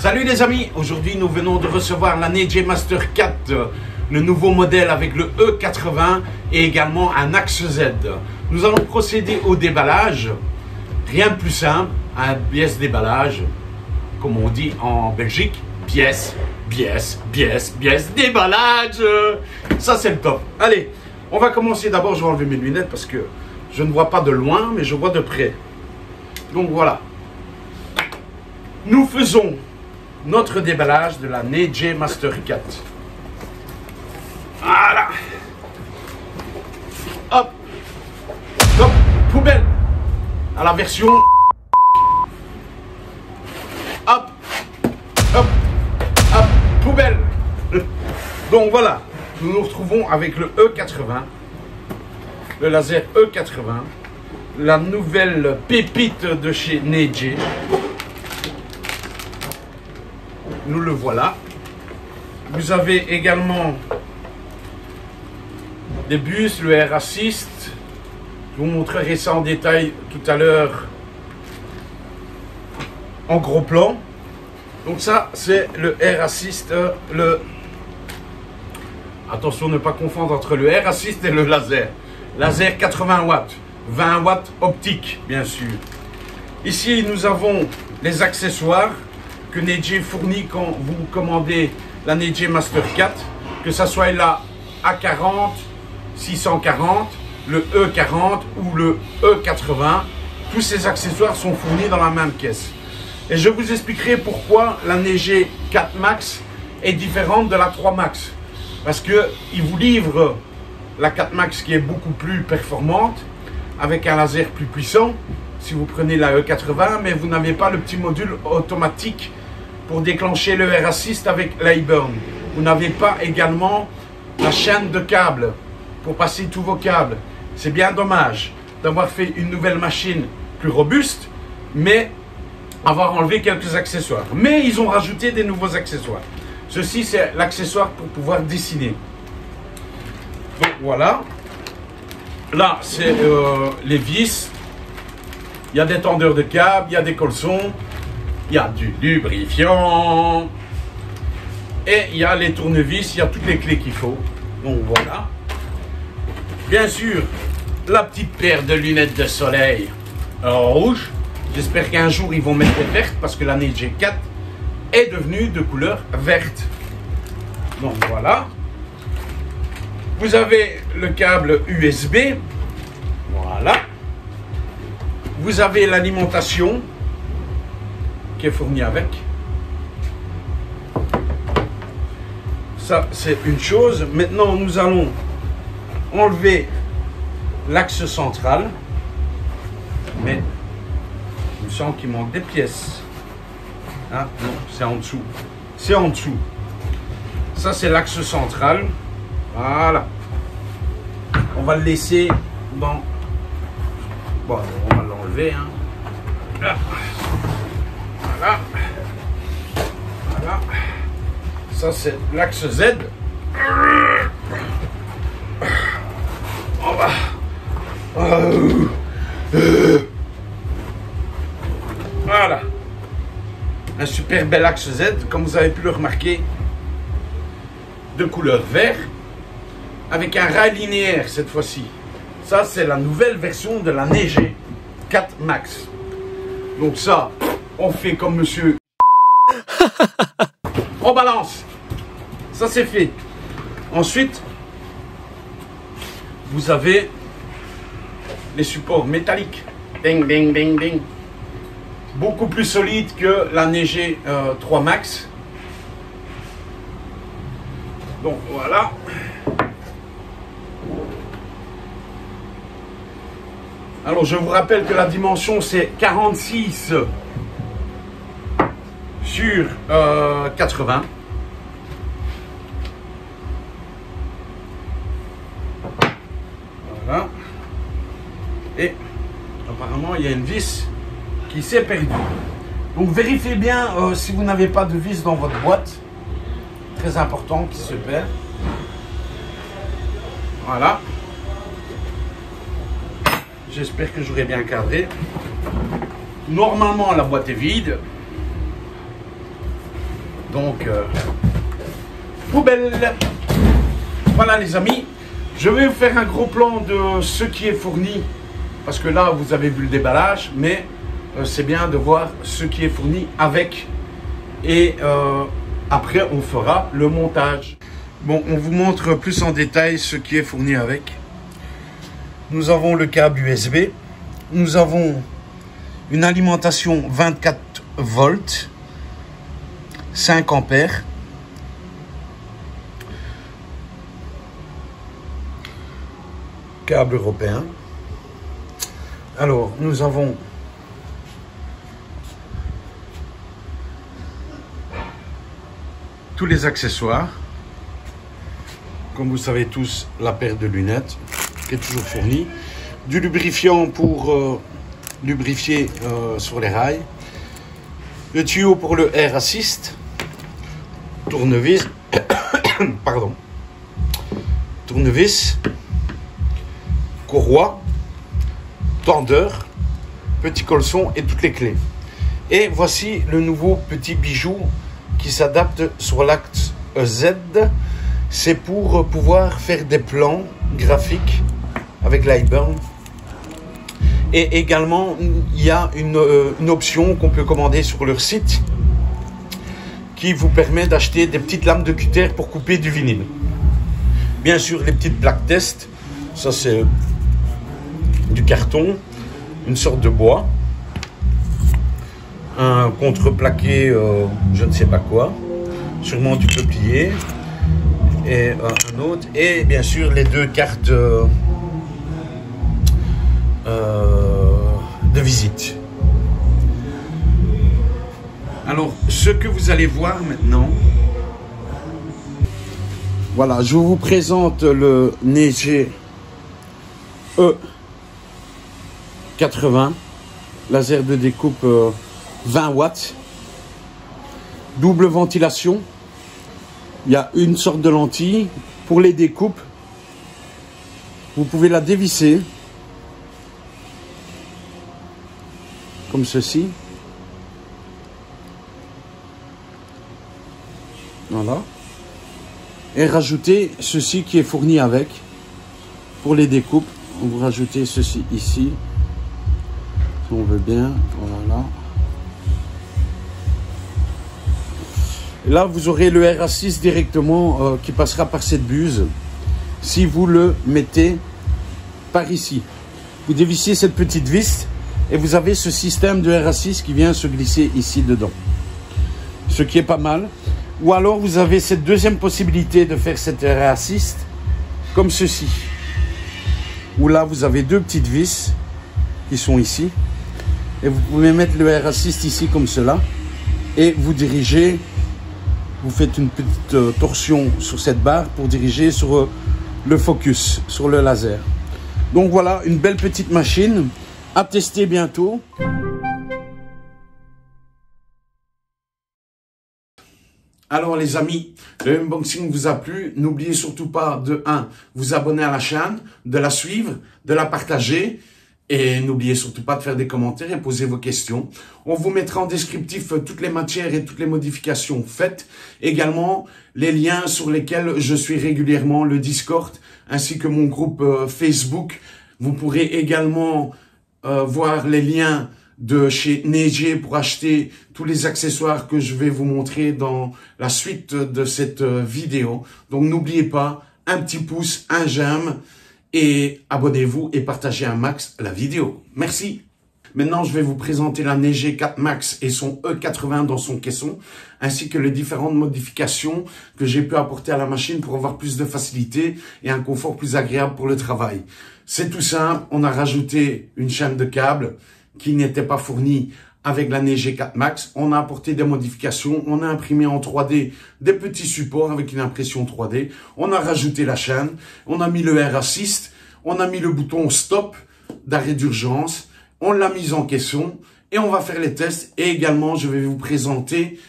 Salut les amis, aujourd'hui nous venons de recevoir la NEJ Master 4, le nouveau modèle avec le E80 et également un axe Z. Nous allons procéder au déballage, rien de plus simple, un pièce déballage, comme on dit en Belgique, pièce, déballage, ça c'est le top. Allez, on va commencer d'abord, je vais enlever mes lunettes parce que je ne vois pas de loin, mais je vois de près. Donc voilà, nous faisons notre déballage de la NEJ Master 4. Voilà. Hop. Hop. Poubelle. À la version. Hop. Hop. Hop. Poubelle. Donc voilà. Nous nous retrouvons avec le E80. Le laser E80. La nouvelle pépite de chez NEJ. Nous le voilà. Vous avez également des bus, le Air Assist. Je vous montrerai ça en détail tout à l'heure en gros plan. Donc ça, c'est le Air Assist. Attention, ne pas confondre entre le Air Assist et le laser. Laser 80 watts, 20 watts optique, bien sûr. Ici, nous avons les accessoires que NEJ fournit quand vous commandez la NEJ Master 4, que ce soit la A40, 640, le E40 ou le E80. Tous ces accessoires sont fournis dans la même caisse. Et je vous expliquerai pourquoi la NEJ 4 Max est différente de la 3 Max. Parce qu'il vous livre la 4 Max qui est beaucoup plus performante, avec un laser plus puissant, si vous prenez la E80, mais vous n'avez pas le petit module automatique pour déclencher le Air Assist avec l'iBurn. Vous n'avez pas également la chaîne de câbles pour passer tous vos câbles. C'est bien dommage d'avoir fait une nouvelle machine plus robuste, mais avoir enlevé quelques accessoires. Mais ils ont rajouté des nouveaux accessoires. Ceci, c'est l'accessoire pour pouvoir dessiner. Donc voilà. Là, c'est les vis. Il y a des tendeurs de câbles, il y a des colsons. Il y a du lubrifiant et il y a les tournevis, il y a toutes les clés qu'il faut. Donc voilà. Bien sûr, la petite paire de lunettes de soleil rouge. J'espère qu'un jour ils vont mettre les vertes parce que la NEJ 4 est devenue de couleur verte. Donc voilà. Vous avez le câble USB. Voilà. Vous avez l'alimentation qui est fourni avec. Ça, c'est une chose. Maintenant, nous allons enlever l'axe central. Mais il me semble qu'il manque des pièces. Ah, non, c'est en dessous. C'est en dessous. Ça, c'est l'axe central. Voilà. On va le laisser dans... Bon, on va l'enlever. Hein. Là. Voilà. Voilà. Ça, c'est l'axe Z. On va. Voilà. Un super bel axe Z, comme vous avez pu le remarquer, de couleur vert, avec un rail linéaire cette fois-ci. Ça, c'est la nouvelle version de la NEJ 4 Max. Donc ça, on fait comme monsieur. On balance. Ça, c'est fait. Ensuite, vous avez les supports métalliques. Ding, ding, ding, ding. Beaucoup plus solides que la NEJ 3 Max. Donc, voilà. Alors, je vous rappelle que la dimension, c'est 46 sur 80. Voilà. Et apparemment, il y a une vis qui s'est perdue. Donc, vérifiez bien si vous n'avez pas de vis dans votre boîte. Très important qui se perd. Voilà. J'espère que j'aurai bien cadré. Normalement, la boîte est vide. Donc, poubelle. Voilà les amis, je vais vous faire un gros plan de ce qui est fourni. Parce que là, vous avez vu le déballage, mais c'est bien de voir ce qui est fourni avec. Et après, on fera le montage. Bon, on vous montre plus en détail ce qui est fourni avec. Nous avons le câble USB. Nous avons une alimentation 24 volts, 5 ampères. Câble européen. Alors, nous avons tous les accessoires. Comme vous savez tous, la paire de lunettes qui est toujours fournie. Du lubrifiant pour lubrifier sur les rails. Le tuyau pour le Air Assist. Tournevis. Pardon. Tournevis. Courroie. Tendeur. Petit colson et toutes les clés. Et voici le nouveau petit bijou qui s'adapte sur l'axe Z. C'est pour pouvoir faire des plans graphiques avec l'iBurn. Et également, il y a une option qu'on peut commander sur leur site qui vous permet d'acheter des petites lames de cutter pour couper du vinyle. Bien sûr, les petites plaques test, ça c'est du carton, une sorte de bois, un contreplaqué, je ne sais pas quoi, sûrement du peuplier, et un autre, et bien sûr les deux cartes de visite. Alors, ce que vous allez voir maintenant, voilà, je vous présente le NEG E80, laser de découpe 20 watts, double ventilation. Il y a une sorte de lentille pour les découpes. Vous pouvez la dévisser comme ceci. Voilà. Et rajouter ceci qui est fourni avec pour les découpes. Vous rajoutez ceci ici, si on veut bien. Voilà. Et là, vous aurez le RA6 directement qui passera par cette buse. Si vous le mettez par ici, vous dévissez cette petite vis et vous avez ce système de RA6 qui vient se glisser ici dedans. Ce qui est pas mal. Ou alors vous avez cette deuxième possibilité de faire cette RA6 comme ceci. Où là vous avez deux petites vis qui sont ici. Et vous pouvez mettre le RA6 ici comme cela. Et vous dirigez, vous faites une petite torsion sur cette barre pour diriger sur le focus, sur le laser. Donc voilà, une belle petite machine à tester bientôt. Alors les amis, le unboxing vous a plu. N'oubliez surtout pas de 1. Vous abonner à la chaîne, de la suivre, de la partager. Et n'oubliez surtout pas de faire des commentaires et poser vos questions. On vous mettra en descriptif toutes les matières et toutes les modifications faites. Également, les liens sur lesquels je suis régulièrement, le Discord, ainsi que mon groupe Facebook. Vous pourrez également voir les liens de chez NEG pour acheter tous les accessoires que je vais vous montrer dans la suite de cette vidéo. Donc n'oubliez pas, un petit pouce, un j'aime et abonnez-vous et partagez un max la vidéo. Merci. Maintenant, je vais vous présenter la NEG 4 Max et son E80 dans son caisson, ainsi que les différentes modifications que j'ai pu apporter à la machine pour avoir plus de facilité et un confort plus agréable pour le travail. C'est tout simple, on a rajouté une chaîne de câbles qui n'était pas fournie avec la NEG 4 Max. On a apporté des modifications, on a imprimé en 3D des petits supports avec une impression 3D. On a rajouté la chaîne, on a mis le Air Assist, on a mis le bouton stop d'arrêt d'urgence, on l'a mis en caisson et on va faire les tests. Et également, je vais vous présenter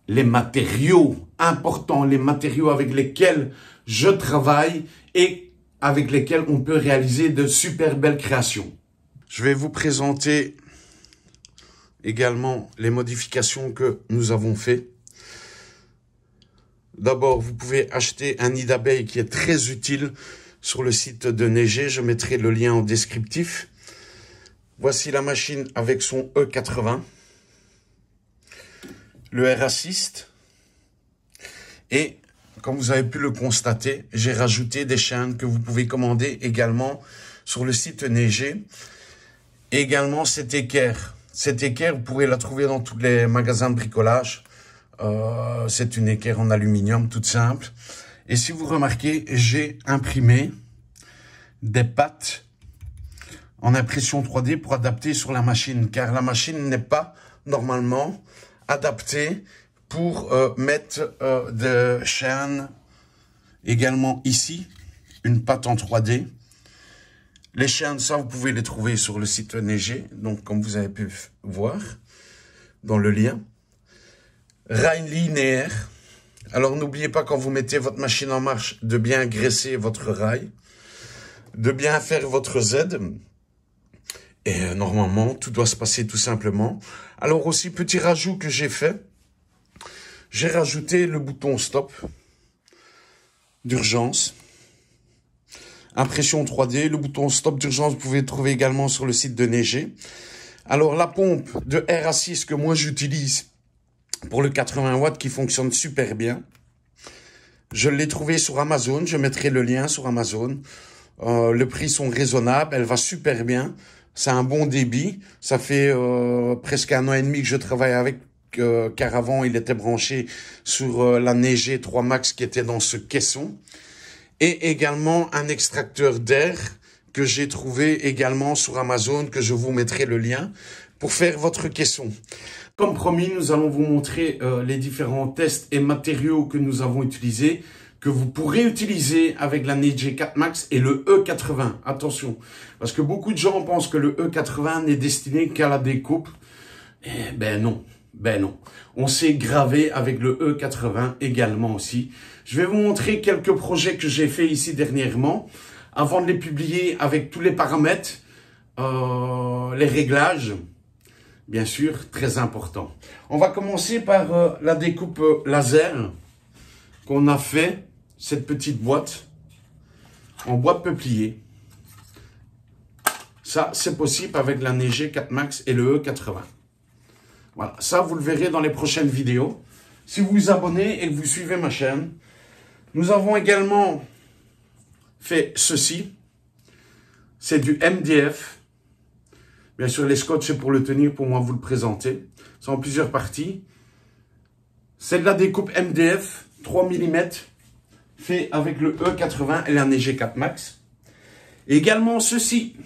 les matériaux importants, les matériaux avec lesquels je travaille et avec lesquels on peut réaliser de super belles créations. Je vais vous présenter également les modifications que nous avons fait. D'abord, vous pouvez acheter un nid d'abeilles qui est très utile sur le site de Neiger. Je mettrai le lien en descriptif. Voici la machine avec son E80. Le Air Assist. Et, comme vous avez pu le constater, j'ai rajouté des chaînes que vous pouvez commander également sur le site Neiger. Et également cette équerre. Cette équerre, vous pourrez la trouver dans tous les magasins de bricolage. C'est une équerre en aluminium toute simple. Et si vous remarquez, j'ai imprimé des pattes en impression 3D pour adapter sur la machine. Car la machine n'est pas normalement adaptée pour mettre des chaînes. Également ici, une patte en 3D. Les chaînes, ça, vous pouvez les trouver sur le site Neiger. Donc, comme vous avez pu voir dans le lien. Rail linéaire. Alors, n'oubliez pas quand vous mettez votre machine en marche de bien graisser votre rail. De bien faire votre Z. Et normalement, tout doit se passer tout simplement. Alors aussi, petit rajout que j'ai fait. J'ai rajouté le bouton stop d'urgence. Impression 3D, le bouton stop d'urgence, vous pouvez le trouver également sur le site de Neiger. Alors, la pompe de Air Assist que moi j'utilise pour le 80 watts qui fonctionne super bien. Je l'ai trouvé sur Amazon, je mettrai le lien sur Amazon. Le prix sont raisonnables, elle va super bien. C'est un bon débit. Ça fait presque 1 an et demi que je travaille avec, car avant il était branché sur la Neiger 3 Max qui était dans ce caisson. Et également un extracteur d'air que j'ai trouvé également sur Amazon, que je vous mettrai le lien pour faire votre caisson. Comme promis, nous allons vous montrer les différents tests et matériaux que nous avons utilisés, que vous pourrez utiliser avec la Neiger 4 Max et le E80. Attention, parce que beaucoup de gens pensent que le E80 n'est destiné qu'à la découpe. Eh ben non. Ben non, on s'est gravé avec le E80 également aussi. Je vais vous montrer quelques projets que j'ai fait ici dernièrement, avant de les publier avec tous les paramètres, les réglages, bien sûr, très important. On va commencer par la découpe laser qu'on a fait, cette petite boîte, en bois de peuplier. Ça, c'est possible avec la Neiger 4 Max et le E80. Voilà, ça vous le verrez dans les prochaines vidéos. Si vous vous abonnez et que vous suivez ma chaîne, nous avons également fait ceci. C'est du MDF. Bien sûr, les scotch, c'est pour le tenir, pour moi vous le présenter. C'est en plusieurs parties. C'est de la découpe MDF, 3 mm, fait avec le E80 et la Neiger 4 Max. Et également ceci,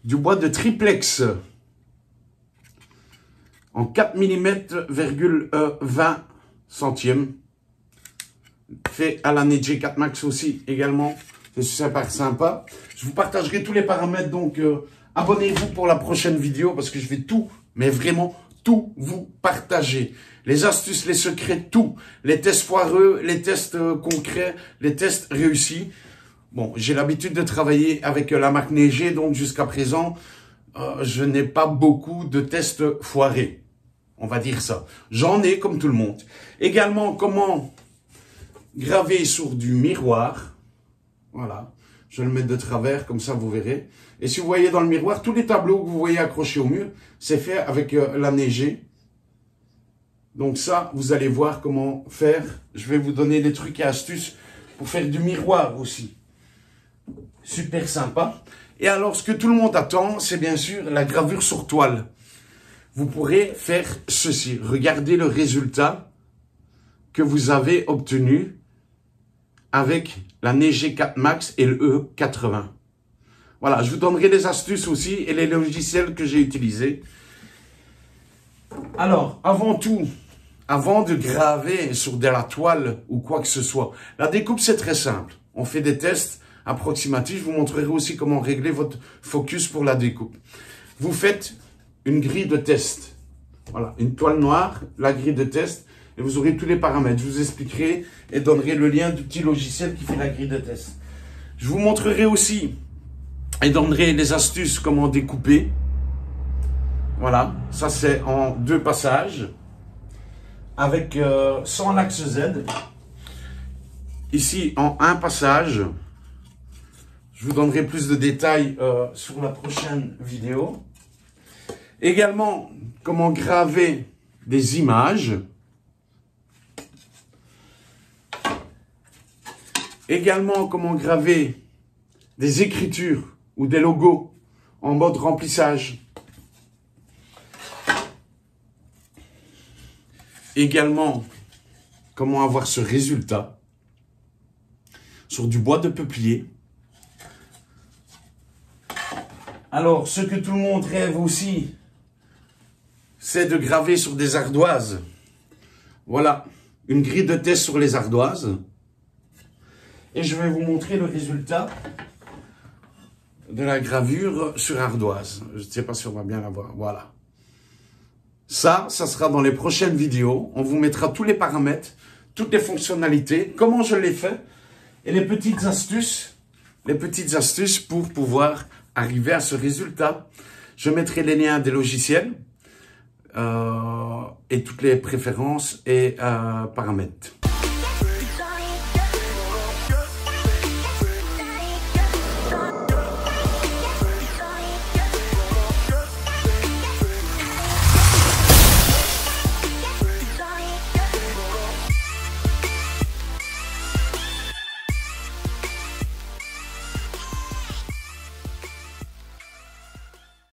du bois de triplex, en 4 mm, 20 centièmes. Fait à la Neiger 4 Max aussi également. C'est super sympa. Je vous partagerai tous les paramètres. Donc, abonnez-vous pour la prochaine vidéo parce que je vais tout, mais vraiment tout vous partager. Les astuces, les secrets, tout. Les tests foireux, les tests concrets, les tests réussis. Bon, j'ai l'habitude de travailler avec la marque Neiger. Donc, jusqu'à présent, je n'ai pas beaucoup de tests foirés. On va dire ça. J'en ai comme tout le monde. Également, comment graver sur du miroir. Voilà. Je vais le mettre de travers, comme ça vous verrez. Et si vous voyez dans le miroir, tous les tableaux que vous voyez accrochés au mur, c'est fait avec la Neiger. Donc ça, vous allez voir comment faire. Je vais vous donner des trucs et astuces pour faire du miroir aussi. Super sympa. Et alors, ce que tout le monde attend, c'est bien sûr la gravure sur toile. Vous pourrez faire ceci. Regardez le résultat que vous avez obtenu avec la Neiger 4 Max et le E80. Voilà, je vous donnerai des astuces aussi et les logiciels que j'ai utilisés. Alors, avant tout, avant de graver sur de la toile ou quoi que ce soit, la découpe c'est très simple. On fait des tests approximatifs. Je vous montrerai aussi comment régler votre focus pour la découpe. Vous faites une grille de test. Voilà, une toile noire, la grille de test, et vous aurez tous les paramètres. Je vous expliquerai et donnerai le lien du petit logiciel qui fait la grille de test. Je vous montrerai aussi et donnerai les astuces comment découper. Voilà, ça c'est en 2 passages. avec sans l'axe Z. Ici en un passage. Je vous donnerai plus de détails sur la prochaine vidéo. Également, comment graver des images. Également, comment graver des écritures ou des logos en mode remplissage. Également, comment avoir ce résultat sur du bois de peuplier. Alors, ce que tout le monde rêve aussi, c'est de graver sur des ardoises. Voilà, une grille de test sur les ardoises. Et je vais vous montrer le résultat de la gravure sur ardoise. Je ne sais pas si on va bien la voir. Voilà. Ça sera dans les prochaines vidéos. On vous mettra tous les paramètres, toutes les fonctionnalités, comment je l'ai fait et les petites astuces pour pouvoir arriver à ce résultat. Je mettrai les liens des logiciels et toutes les préférences et paramètres.